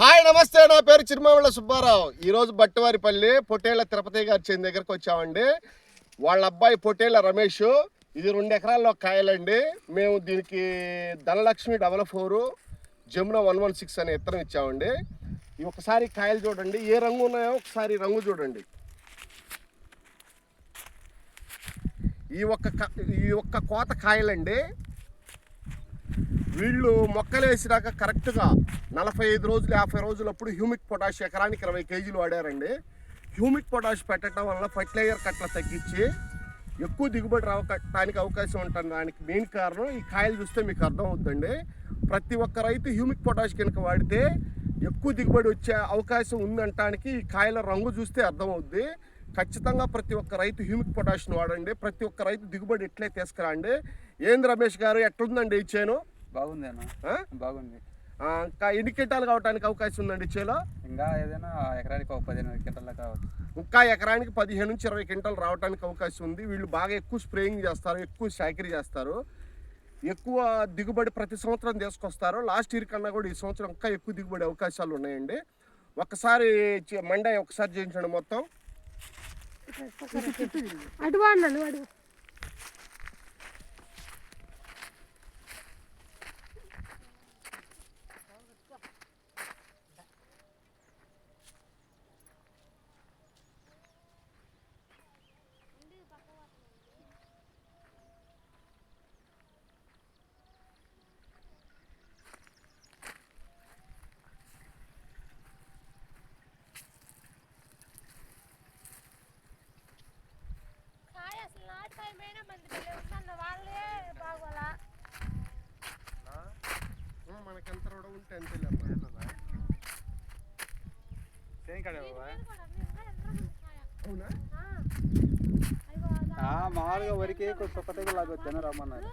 Hi నమస్తే, నా పేరు చిరుమావిళ్ళ సుబ్బారావు. ఈరోజు బట్టివారిపల్లి పొట్టేళ్ల తిరుపతి గారి చేను దగ్గరకు వచ్చామండి. వాళ్ళ అబ్బాయి పొట్టేళ్ల రమేష్. ఇది 2 ఎకరాల్లో కాయలండి. మేము దీనికి ధనలక్ష్మి 44 జమున 116 అనే ఇత్తనం ఇచ్చామండి. ఈ ఒకసారి కాయలు చూడండి, ఏ రంగు ఉన్నాయో ఒకసారి రంగు చూడండి. ఈ ఒక్క కోత కాయలండి. వీళ్ళు మొక్కలు వేసినాక కరెక్ట్గా 45 రోజులు 50 రోజులప్పుడు హ్యూమిక్ పొటాష్ ఎకరానికి 20 కేజీలు వాడారండి. హ్యూమిక్ పొటాష్ పెట్టడం వల్ల ఫర్టిలైజర్ కట్ల తగ్గించి ఎక్కువ దిగుబడి రావడానికి అవకాశం ఉంటుంది. దానికి మెయిన్ కారణం ఈ కాయలు చూస్తే మీకు అర్థం అవుతుందండి. ప్రతి ఒక్క రైతు హ్యూమిక్ పొటాష్ కనుక వాడితే ఎక్కువ దిగుబడి వచ్చే అవకాశం ఉందంటానికి ఈ కాయల రంగు చూస్తే అర్థమవుద్ది. ఖచ్చితంగా ప్రతి ఒక్క రైతు హ్యూమిక్ పొటాష్ని వాడండి. ప్రతి ఒక్క రైతు దిగుబడి ఎట్లే తీసుకురండి. ఏంది రమేష్ గారు, ఎట్లుందండి ఈ చేను? బాగుంది అన్న, బాగుంది. ఇంకా ఎన్ని క్వింటాలు కావడానికి అవకాశం ఉందండి చేలో? ఇంకా ఏదైనా ఎకరానికి 15 క్వింటాల కావచ్చు. ఇంకా ఎకరానికి 15 నుంచి 20 క్వింటాలు రావడానికి అవకాశం ఉంది. వీళ్ళు బాగా ఎక్కువ స్ప్రేయింగ్ చేస్తారు, ఎక్కువ శాకరీ చేస్తారు, ఎక్కువ దిగుబడి ప్రతి సంవత్సరం తీసుకొస్తారు. లాస్ట్ ఇయర్ కన్నా కూడా ఈ సంవత్సరం ఇంకా ఎక్కువ దిగుబడి అవకాశాలు ఉన్నాయండి. ఒకసారి మండే ఒకసారి చేయించండి మొత్తం. మనకెంత రోడ ఉంటే మామూలుగా వరికి సొక్కటగా లాగొచ్చాను రమ్మన్నారు.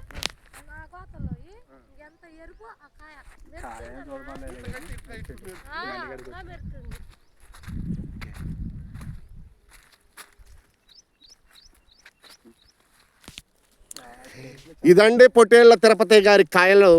ఇదండి పొట్టేళ్ల తిరుపతి గారి కాయలు.